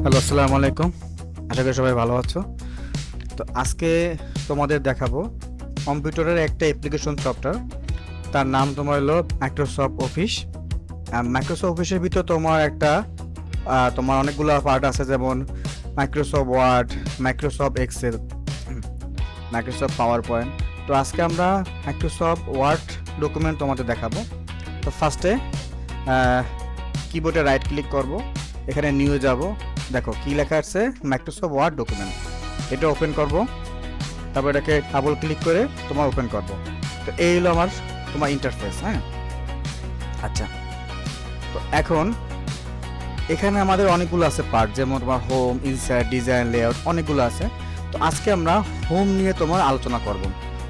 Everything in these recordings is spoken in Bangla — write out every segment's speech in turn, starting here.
হ্যালো, আসসালামু আলাইকুম। আশা করি সবাই ভালো আছো। তো আজকে তোমাদের দেখাবো কম্পিউটারের একটা অ্যাপ্লিকেশন সফটওয়্যার। তার নাম তোমার হলো মাইক্রোসফট অফিস। মাইক্রোসফট অফিসের ভিতর তোমার তোমার অনেকগুলো পার্ট আছে, যেমন Microsoft Word, Microsoft Excel, Microsoft PowerPoint. তো আজকে আমরা মাইক্রোসফট ওয়ার্ড ডকুমেন্ট তোমাদের দেখাবো। তো ফার্স্টে কিবোর্ডে রাইট ক্লিক করব, এখানে নিউ যাব। দেখো কি লেখা আছে, মাইক্রোসফট ওয়ার্ড ডকুমেন্ট। এটা ওপেন করব, তারপর এটাকে ডাবল ক্লিক করে তোমার ওপেন করব। তো এই হলো আমার তোমার ইন্টারফেস। হ্যাঁ, আচ্ছা। তো এখন এখানে আমাদের অনেকগুলো আছে পার্ট, যেমন তোমার হোম, ইনসার্ট, ডিজাইন, লেআউট, অনেকগুলো আছে। তো আজকে আমরা হোম নিয়ে তোমার আলোচনা করব।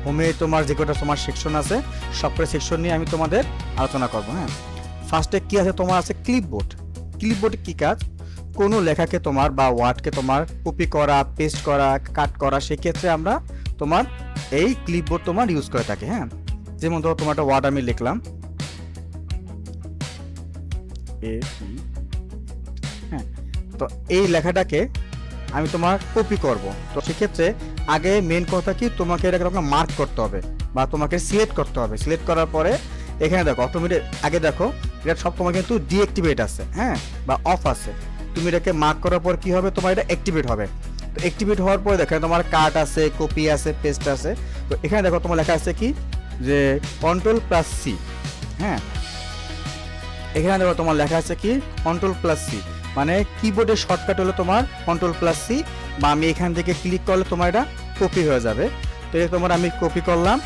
হোমে তোমার যে কটা তোমার সেকশন আছে, সবকটা সেকশন নিয়ে আমি তোমাদের আলোচনা করব। হ্যাঁ, ফার্স্টে কি আছে, তোমার আছে ক্লিপবোর্ড। ক্লিপবোর্ডে কি কাজ, কোনো লেখাকে তোমার বা ওয়ার্ডকে তোমার কপি করা, পেস্ট করা, কাট করা, সেক্ষেত্রে আমরা তোমার এই ক্লিপবোর্ড তোমার ইউজ করে থাকি। হ্যাঁ, যেমন ধরো তোমার একটা ওয়ার্ড আমি লিখলাম, হ্যাঁ, তো এই লেখাটাকে আমি তোমার কপি করব। তো সেক্ষেত্রে আগে মেন কথা কি, তোমাকে এটাকে মার্ক করতে হবে বা তোমাকে সিলেক্ট করতে হবে। সিলেক্ট করার পরে এখানে দেখো অটোমেটিক, আগে দেখো এটা সব তোমার কিন্তু ডিঅ্যাক্টিভেট আছে, হ্যাঁ, বা অফ আছে। তুমি এটাকে মার্ক করার পর কি হবে, তোমার এটা অ্যাক্টিভেট হবে। তো অ্যাক্টিভেট হওয়ার পরে দেখো তোমার কাট আছে, কপি আছে, পেস্ট আছে। তো এখানে দেখো তোমার লেখা আছে কি, যে কন্ট্রোল+C। হ্যাঁ, এখানে দেখো তোমার লেখা আছে কি কন্ট্রোল+C, মানে কিবোর্ডের শর্টকাট হলো তোমার কন্ট্রোল+C। বা আমি এখান থেকে ক্লিক করলে তোমার এটা কপি হয়ে যাবে। তো এটা তোমার আমি কপি করলাম।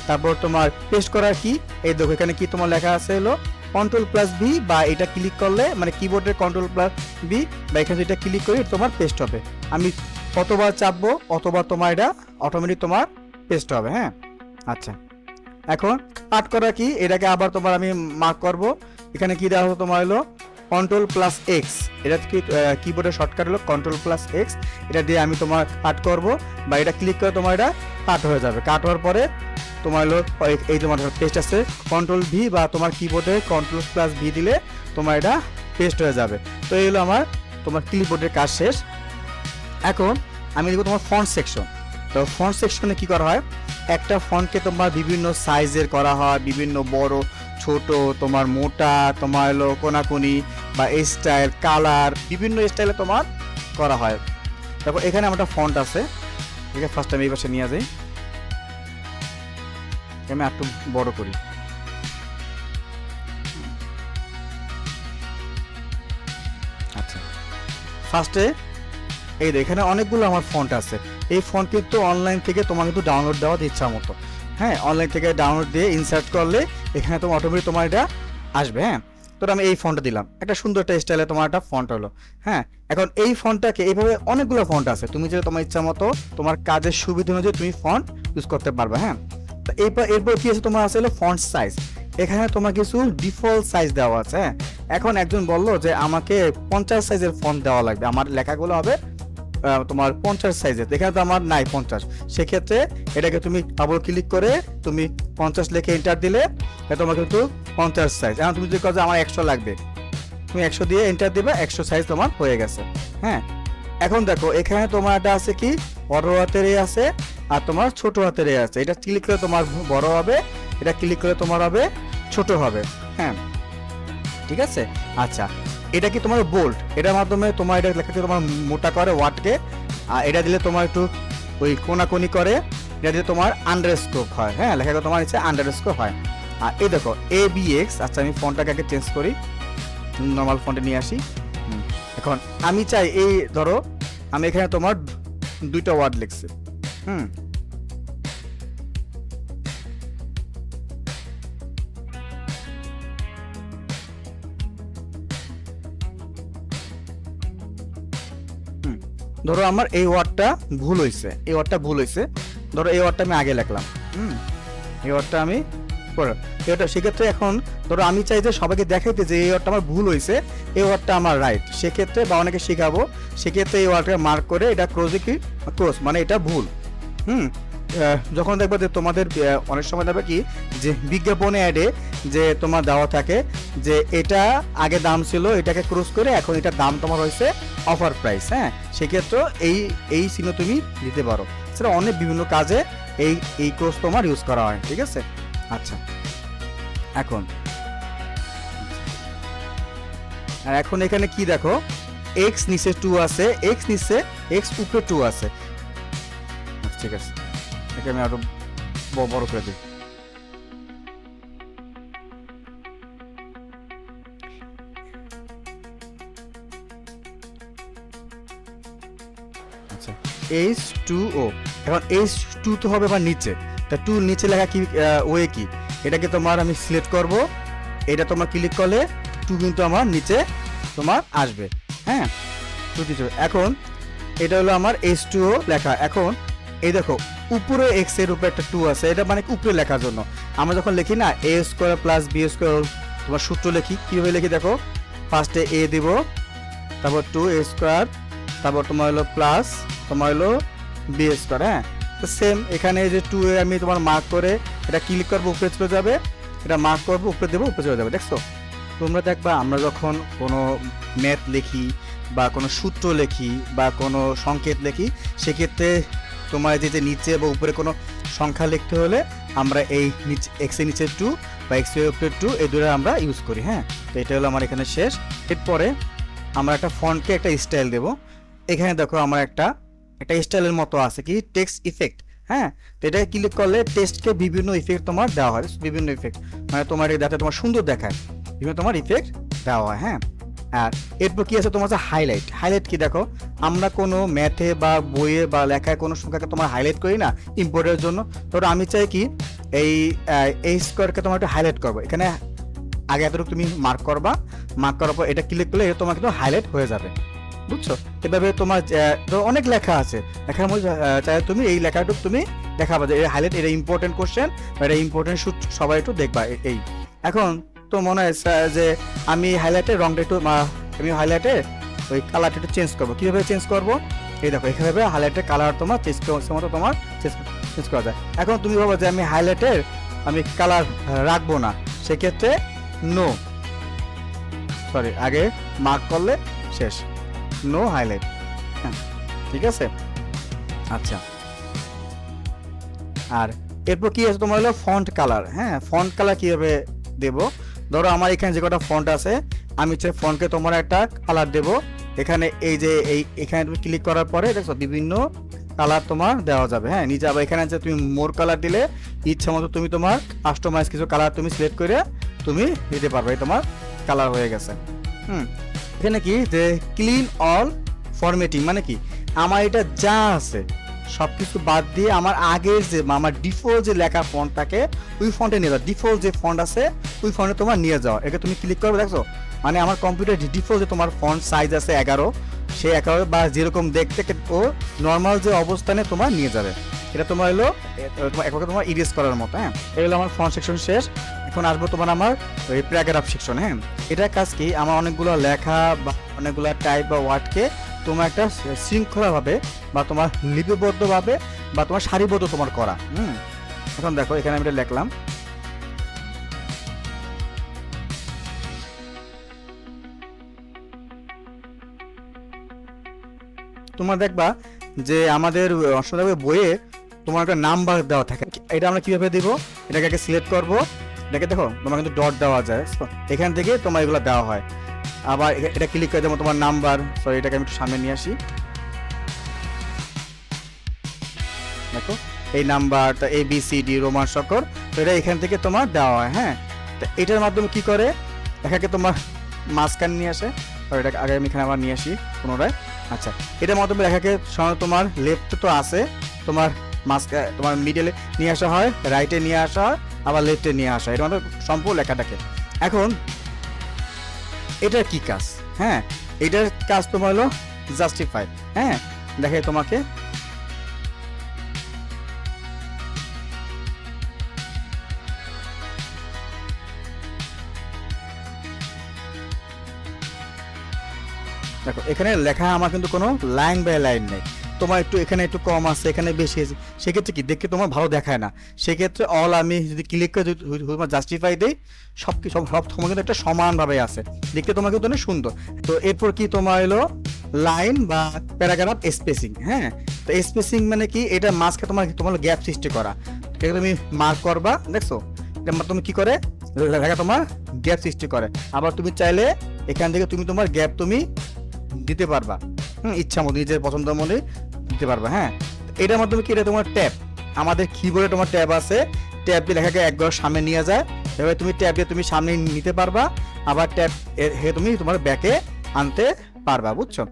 তারপর তোমার পেস্ট করার কি, এই দেখো এখানে কি তোমার লেখা আছে হলো কন্ট্রোল+V, বা এটা ক্লিক করলে মানে কিবোর্ডের কন্ট্রোল+V, বা এখানে এটা ক্লিক করে তোমার পেস্ট হবে। আমি কতবার চাপবো অতবার তোমার এটা অটোমেটিক তোমার পেস্ট হবে। হ্যাঁ, আচ্ছা। এখন কাট করা কি, এটাকে আবার তোমার আমি মার্ক করব। এখানে কি দেওয়া হলো তোমার হলো কন্ট্রোল+X। এটা কিবোর্ডের শর্টকাট হলো কন্ট্রোল+X। এটা দিয়ে আমি তোমার কাট করব, বা এটা ক্লিক করে তোমার এটা কাট হয়ে যাবে। কাট হওয়ার পরে তোমার হলো এই তোমার পেস্ট আছে কন্ট্রোল+V, বা তোমার কিবোর্ডে কন্ট্রোল+V দিলে তোমার এটা পেস্ট হয়ে যাবে। তো এই হলো আমার তোমার কিবোর্ডের কাজ শেষ। এখন আমি দেখবো তোমার ফন্ট সেকশন। তো ফন্ট সেকশনে কি করা হয়, একটা ফন্টকে তোমার বিভিন্ন সাইজের করা হয়, বিভিন্ন বড় ছোট, তোমার মোটা, তোমার হলো কোনাকুনি, বা স্টাইল, কালার, বিভিন্ন স্টাইলে তোমার করা হয়। তারপর এখানে আমার একটা ফন্ট আছে, এখানে ফার্স্ট আমি এই পাশে নিয়ে যাই, আমি একটু বড় করি। আচ্ছা, ফার্স্টে এই এখানে অনেকগুলো আমার ফন্ট আছে। এই ফন্ট কিন্তু অনলাইন থেকে তোমার কিন্তু ডাউনলোড দেওয়া ইচ্ছা মতো। হ্যাঁ, অনলাইন থেকে ডাউনলোড দিয়ে ইনসার্ট করলে এখানে তোমার অটোমেটিক তোমার এটা আসবে। হ্যাঁ, তো আমি এই ফন্টটা দিলাম, একটা সুন্দর একটা স্টাইলে তোমার একটা ফন্ট হলো। হ্যাঁ, এখন এই ফন্টটাকে এইভাবে অনেকগুলো ফন্ট আছে, তুমি যে তোমার ইচ্ছা মতো তোমার কাজের সুবিধা অনুযায়ী তুমি ফন্ট ইউজ করতে পারবে। হ্যাঁ, তো এরপর কি আছে, তোমার আছে হলো ফন্ট সাইজ। এখানে তোমার কিছু ডিফল্ট সাইজ দেওয়া আছে। হ্যাঁ, এখন একজন বললো যে আমাকে 50 সাইজের ফন্ট দেওয়া লাগবে, আমার লেখাগুলো হবে তোমার 50 সাইজের। এখানে তো আমার নাই 50, সেক্ষেত্রে এটাকে তুমি ডাবল ক্লিক করে তুমি 50 লিখে এন্টার দিলে তোমার কিন্তু 50 সাইজ। এখন তুমি যদি কাজে আমার 100 লাগবে, তুমি 100 দিয়ে এন্টার দিবে, 100 সাইজ তোমার হয়ে গেছে। হ্যাঁ, এখন দেখো এখানে তোমার একটা আছে কি বড় হাতের এ আছে, আর তোমার ছোট হাতের এ আছে। এটা ক্লিক করে তোমার বড় হবে, এটা ক্লিক করে তোমার হবে ছোট হবে। হ্যাঁ, ঠিক আছে। আচ্ছা, এটা কি তোমার বোল্ড, এটার মাধ্যমে তোমার এটা লেখাকে তোমার মোটা করে ওয়ার্ডকে, আর এটা দিলে তোমার একটু ওই কোনাকুনি করে, এটা দিলে তোমার আন্ডারস্কোর হয়। হ্যাঁ, লেখাকে তোমার নিচে আন্ডারস্কোর হয়। আর এই দেখো ABX। আচ্ছা, আমি ফন্টটাকে আগে চেঞ্জ করি, নর্মাল ফন্টে নিয়ে আসি। এখন আমি চাই এই ধরো আমি এখানে তোমার দুইটা ওয়ার্ড লিখছি। হুম, ধরো আমার এই ওয়ার্ডটা ভুল হয়েছে, এই ওয়ার্ডটা ভুল হয়েছে। ধরো এই ওয়ার্ডটা আমি আগে লিখলাম, এই ওয়ার্ডটা আমি পরে, এটা সেক্ষেত্রে এখন ধরো আমি চাই যে সবাইকে দেখাইতে যে এই ওয়ার্ডটা আমার ভুল হয়েছে, এই ওয়ার্ডটা আমার রাইট। সেক্ষেত্রে বা অনেকে শেখাবো, সেক্ষেত্রে এই ওয়ার্ডটা মার্ক করে এটা ক্রোজে কি ক্রস, মানে এটা ভুল। যখন দেখবে যে তোমাদের অনেক সময় দেখবে কি যে বিজ্ঞাপনে অ্যাডে যে তোমার দেওয়া থাকে যে এটা আগে দাম ছিল, এটাকে ক্রস করে এখন এটার দাম তোমার হয়েছে অফার প্রাইস। হ্যাঁ, সেক্ষেত্রে এই চিহ্ন তুমি দিতে পারো। সেটা অনেক বিভিন্ন কাজে এই ক্রস তোমার ইউজ করা হয়। ঠিক আছে, আচ্ছা। এখন এখানে কি দেখো, এক্স নিচে 2 আছে, এক্স নিচে এক্স উপরে 2 আছে। ঠিক আছে, এটাকে আমি আরো বড় করে দিই। আচ্ছা, H2O। এখন H2 তো হবে বা নিচে, তা 2 নিচে লেখা কি ওয়ে কি, এটাকে তোমার আমি সিলেক্ট করব। এটা তোমার ক্লিক করলে 2 কিন্তু আমার নিচে তোমার আসবে। হ্যাঁ, 2 নিচে। এখন এটা হলো আমার H2O লেখা। এখন এই দেখো উপরে x এর উপরে একটা 2 আছে, এটা মানে উপরে লেখার জন্য। আমরা যখন লিখি না a square plus b square, তোমার সূত্র লিখি, কিভাবে লিখি দেখো, ফার্স্টে a দিব, তারপর 2a স্কয়ার, তারপর তোমার হলো প্লাস তোমার হলো b স্কয়ার। হ্যাঁ, তো সেম এখানে যে 2a আমি তোমার মার্ক করে এটা ক্লিক করব, উপরে চলে যাবে, এটা মার্ক করব, উপরে দেব, উপরে চলে যাবে। দেখছো, তোমরা দেখবা আমরা যখন কোনো ম্যাথ লিখি বা কোনো সূত্র লিখি বা কোনো সংকেত লিখি, সেক্ষেত্রে তোমার যে নিচে বা উপরে কোনো সংখ্যা লিখতে হলে আমরা এই নিচে এক্স এর নিচে 2 বা এক্স এর উপরে 2 এই দুটো আমরা ইউজ করি। হ্যাঁ, তো এটা হলো আমার এখানে শেষ। এরপরে আমরা একটা ফন্টকে একটা স্টাইল দেব। এখানে দেখো আমার একটা স্টাইলের মতো আছে কি, টেক্সট ইফেক্ট। হ্যাঁ, তো এটা ক্লিক করলে টেক্সটকে বিভিন্ন ইফেক্ট তোমার দেওয়া হয়, বিভিন্ন ইফেক্ট মানে তোমার যাতে তোমার সুন্দর দেখায়, বিভিন্ন তোমার ইফেক্ট দেওয়া হয়। হ্যাঁ, আর এরপর কি আছে তোমার হাইলাইট। হাইলাইট কি দেখো, আমরা কোনো ম্যাথে বা বইয়ে বা লেখায় কোনো সংখ্যাকে তোমার হাইলাইট করি না ইম্পোর্টের জন্য। তো আমি চাই কি এই স্কোয়ারকে তোমার একটু হাইলাইট করবো। এখানে আগে এতটুকু তুমি মার্ক করবা, মার্ক করার পর এটা ক্লিক করলে এটা তোমার কিন্তু হাইলাইট হয়ে যাবে। বুঝছো, এভাবে তোমার অনেক লেখা আছে, লেখার মধ্যে চাই তুমি এই লেখাটুকু তুমি দেখাবা যে হাইলাইট, এটা ইম্পর্টেন্ট কোশ্চেন বা এটা ইম্পর্টেন্ট সবাই একটু দেখবা। এই এখন তো মনে হয় যে আমি হাইলাইটের রংটা একটু আমি হাইলাইটের ওই কালারটা একটু চেঞ্জ করবো। কীভাবে চেঞ্জ করবো, এই দেখো এখানে হাইলাইটের কালার তোমার চেঞ্জ করা যায়। এখন তুমি ভাবো যে আমি হাইলাইটের আমি কালার রাখবো না, সেক্ষেত্রে নো, সরি আগে মার্ক করলে শেষ, নো হাইলাইট। হ্যাঁ, ঠিক আছে, আচ্ছা। আর এরপর কি আছে তোমার হলো ফন্ট কালার। হ্যাঁ, ফন্ট কালার কীভাবে দেবো, ধরো আমার এখানে যে কটা ফন্ট আছে, আমি চাই ফন্টকে তোমার একটা কালার দেব। এখানে এই যে এখানে তুমি ক্লিক করার পরে দেখো বিভিন্ন কালার তোমার দেওয়া যাবে। হ্যাঁ, নিচে আবার এখানে যে তুমি মোর কালার দিলে ইচ্ছা মতো তুমি তোমার কাস্টমাইজ কিছু কালার তুমি সিলেক্ট করে তুমি দিতে পারবে, তোমার কালার হয়ে গেছে। এখানে কি যে ক্লিন অল ফরম্যাটিং মানে কি, আমার এটা যা আছে সব কিছু বাদ দিয়ে আমার আগের যে আমার ডিফল্ট যে লেখা ফন্ট থাকে ওই ফন্টে নিয়ে যাও। ডিফল্ট যে ফন্ট আছে ওই ফন্টে তোমার নিয়ে যাওয়া, এটা তুমি ক্লিক করবে। দেখছো মানে আমার কম্পিউটার ডিফল্ট যে তোমার ফন্ট সাইজ আছে 11, সেই 11 বা যেরকম দেখতে ও নর্মাল যে অবস্থানে তোমার নিয়ে যাবে। এটা তোমার হলো একবার তোমার ইরেজ করার মতো। হ্যাঁ, এই হলো আমার ফন্ট সেকশন শেষ। এখন আসবো তোমার আমার ওই প্যারাগ্রাফ সেকশন। হ্যাঁ, এটার কাজ কি, আমার অনেকগুলো লেখা বা অনেকগুলো টাইপ বা ওয়ার্ডকে তোমার একটা শৃঙ্খলাভাবে বা তোমার লিপিবদ্ধভাবে বা তোমার সারিবদ্ধ তোমার করা। এখন দেখো এখানে আমি এটা লিখলাম, তোমার দেখবা যে আমাদের অষ্টম বইয়ে তোমার একটা নাম্বার দেওয়া থাকে। এটা আমরা কিভাবে দিব, এটাকে আগে সিলেক্ট করব, এটাকে দেখো তোমার কিন্তু ডট দেওয়া যায়, এখান থেকে তোমার এগুলো দেওয়া হয়। আবার এটা ক্লিক করে যেমন তোমার নাম্বার, সরি এটাকে আমি একটু সামনে নিয়ে আসি, দেখো এই নাম্বারটা ABCD রোমান স্বাক্ষর, তো এটা এখান থেকে তোমার দেওয়া হয়। হ্যাঁ, তো এটার মাধ্যমে কি করে এটাকে তোমার মাঝখানে নিয়ে আসে, এটাকে আগে আমি এখানে আবার নিয়ে আসি পুনরায়। আচ্ছা, এটার মাধ্যমে লেখাকে তোমার লেফটে তো আছে, তোমার মাঝখানে তোমার মিডলে নিয়ে আসা হয়, রাইটে নিয়ে আসা হয়, আবার লেফটে নিয়ে আসা হয়, এটা মানে সম্পূর্ণ লেখাটাকে। এখন এটার কি কাজ, হ্যাঁ এটার কাজ তোমার হলো জাস্টিফাই। হ্যাঁ, দেখে তোমাকে দেখো এখানে লেখা আমার কিন্তু কোনো লাইন বাই লাইন নেই, তোমার একটু এখানে একটু কম আছে, এখানে বেশি আছে, সেক্ষেত্রে কি দেখতে তোমার ভালো দেখায় না। সেক্ষেত্রে অল আমি যদি ক্লিক করে তোমার জাস্টিফাই দিই, সব তোমার কিন্তু একটা সমানভাবে আছে, দেখতে তোমার কিন্তু অনেক সুন্দর। তো এরপর কি তোমার হলো লাইন বা প্যারাগ্রাফ স্পেসিং। হ্যাঁ, তো স্পেসিং মানে কি, এটা মাঝখানে তোমার গ্যাপ সৃষ্টি করা, এটা তুমি মার্ক করবা, দেখছো এটা তুমি কি করে লেখা তোমার গ্যাপ সৃষ্টি করে। আবার তুমি চাইলে এখান থেকে তুমি তোমার গ্যাপ তুমি দিতে পারবা, ইচ্ছা মতো নিজের পছন্দ মনে দিতে পারবা। হ্যাঁ, এটার মাধ্যমে কি, এটা তোমার ট্যাব, আমাদের কিবোর্ডে তোমার ট্যাব আছে, ট্যাব দিয়ে লেখাকে একবার সামনে নিয়ে যায়, এভাবে তুমি ট্যাব দিয়ে তুমি সামনে নিতে পারবা, আবার ট্যাব তুমি তোমার ব্যাকে আনতে পারবা, বুঝছো?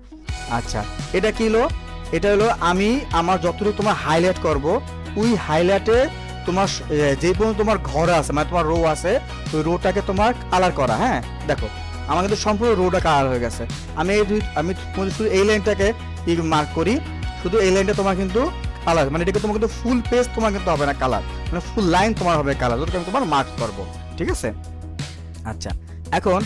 আচ্ছা, এটা কি হলো, এটা হলো আমি আমার যতটুকু তোমার হাইলাইট করব, ওই হাইলাইটে তোমার যে পর্যন্ত তোমার ঘর আছে, মানে তোমার রো আছে, ওই রোটাকে তোমার কালার করা। হ্যাঁ, দেখো আমার কিন্তু সম্পূর্ণ রোটা কালার হয়ে গেছে। আমি শুধু এই লাইনটাকে মার্ক করি, শুধু এই লাইনটা তোমার কিন্তু কালার, মানে এটাকে তোমার কিন্তু ফুল পেজ তোমার কিন্তু হবে না কালার, মানে ফুল লাইন তোমার হবে কালার, যেটা আমি তোমার মার্ক করব, ঠিক আছে? আচ্ছা, এখন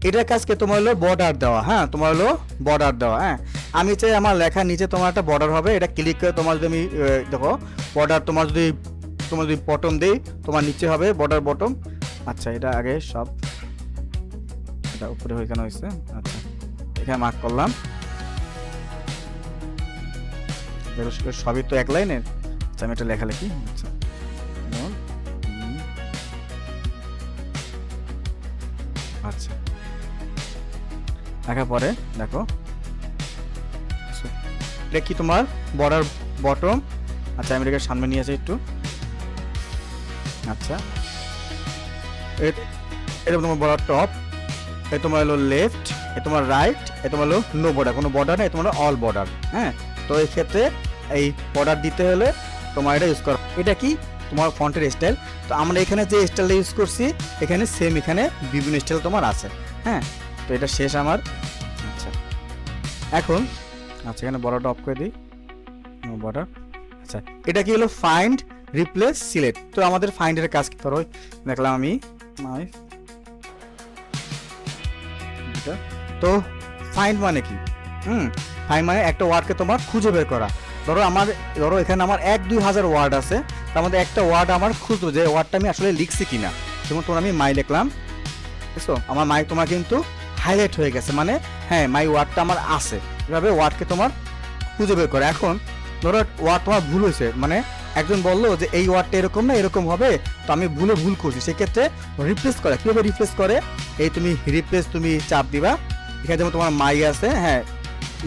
এটার কাজকে তোমার হলো বর্ডার দেওয়া। হ্যাঁ, তোমার হলো বর্ডার দেওয়া। হ্যাঁ, আমি চাই আমার লেখার নিচে তোমার একটা বর্ডার হবে, এটা ক্লিক করে তোমার যদি আমি দেখো বর্ডার তোমার যদি বটম দেই, তোমার নিচে হবে বর্ডার বটম। আচ্ছা, এটা আগে সব এটা উপরে হয়ে কেন হয়েছে? আচ্ছা, এখানে মার্ক করলাম, সবই তো এক লাইনের। আচ্ছা, আমি এটা লেখালেখি। আচ্ছা, আচ্ছা লেখার পরে দেখো এটা কি তোমার বর্ডার বটম। আচ্ছা, আমি এটাকে সামনে নিয়ে আসি একটু। আচ্ছা, এটা তোমার বর্ডার টপ, এটা তোমার হলো লেফট, এটা তোমার রাইট, এটা তোমার হলো নো বর্ডার, কোনো বর্ডার নেই, এটা তোমার অল বর্ডার। হ্যাঁ, তো এই ক্ষেত্রে এই বর্ডার দিতে হলে তোমার এটা ইউজ করো। এটা কি তোমার ফন্টের স্টাইল। তো আমরা এখানে যে স্টাইলটা ইউজ করছি, এখানে সেম এখানে বিভিন্ন স্টাইল তোমার আছে। হ্যাঁ, তো এটা শেষ আমার। আচ্ছা, এখন আচ্ছা এখানে বর্ডারটা অফ করে দিই, বর্ডার। আচ্ছা, এটা কি হলো ফাইন্ড রিপ্লেস সিলেক্ট। তো আমাদের ফাইন্ডের কাজ কি করো, দেখলাম আমি তো ফাইন্ড মানে কি, ফাইন্ড মানে একটা ওয়ার্ডকে তোমার খুঁজে বের করা। ধরো এখানে আমার 1-2 হাজার ওয়ার্ড আছে, তার মধ্যে একটা ওয়ার্ড আমার খুঁজবো যে ওয়ার্ডটা আমি আসলে লিখছি কিনা। যেমন তোমার আমি মাই লিখলাম, বুঝছো, আমার মাই তোমার কিন্তু হাইলাইট হয়ে গেছে, মানে হ্যাঁ মাই ওয়ার্ডটা আমার আছে। এভাবে ওয়ার্ডকে তোমার খুঁজে বের করে। এখন ধরো ওয়ার্ড তোমার ভুল হয়েছে, মানে একজন বললো যে এই ওয়ার্ডটা এরকম না এরকম হবে, তো আমি ভুল করছি, সেক্ষেত্রে রিপ্লেস করে। কিভাবে রিপ্লেস করে, এই তুমি রিপ্লেস তুমি চাপ দিবা, এখানে যেমন তোমার মাই আছে, হ্যাঁ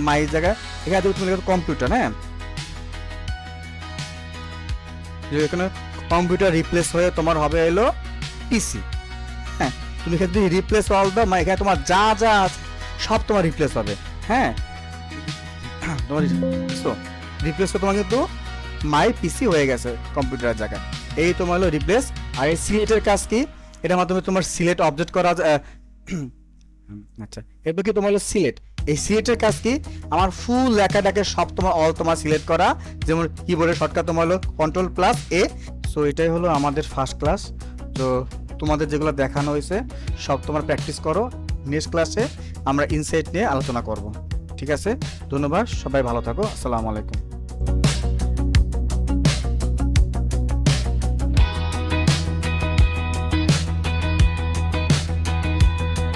মাই জায়গায় এখানে তুমি কম্পিউটার, হ্যাঁ এখানে কম্পিউটার রিপ্লেস হয়ে তোমার হবে এলো পিসি। হ্যাঁ, তুমি এখানে যদি রিপ্লেস অল দাও, মানে এখানে তোমার যা যা আছে সব তোমার রিপ্লেস হবে। হ্যাঁ, তোমার রিপ্লেস তোমার কিন্তু মাই পিসি হয়ে গেছে কম্পিউটারের জায়গায়। এই তোমার হলো রিপ্লেস। আর এই সিলেক্টের কাজ কি, এটার মাধ্যমে তোমার সিলেক্ট অবজেক্ট করা আচ্ছা, এরপর কি তোমার হলো সিলেক্ট। এই সিলেক্টের কাজ কি, আমার ফুল লেখাটাকে সব তোমার অল তোমার সিলেক্ট করা, যেমন কিবোর্ডের শর্টকাট তোমার হলো Ctrl+A। সো এটাই হলো আমাদের ফার্স্ট ক্লাস। তো তোমাদের যেগুলো দেখানো হয়েছে সব তোমার প্র্যাকটিস করো, নেক্সট ক্লাসে আমরা ইনসাইট নিয়ে আলোচনা করব। ঠিক আছে, ধন্যবাদ, সবাই ভালো থাকো, আসসালামু আলাইকুম।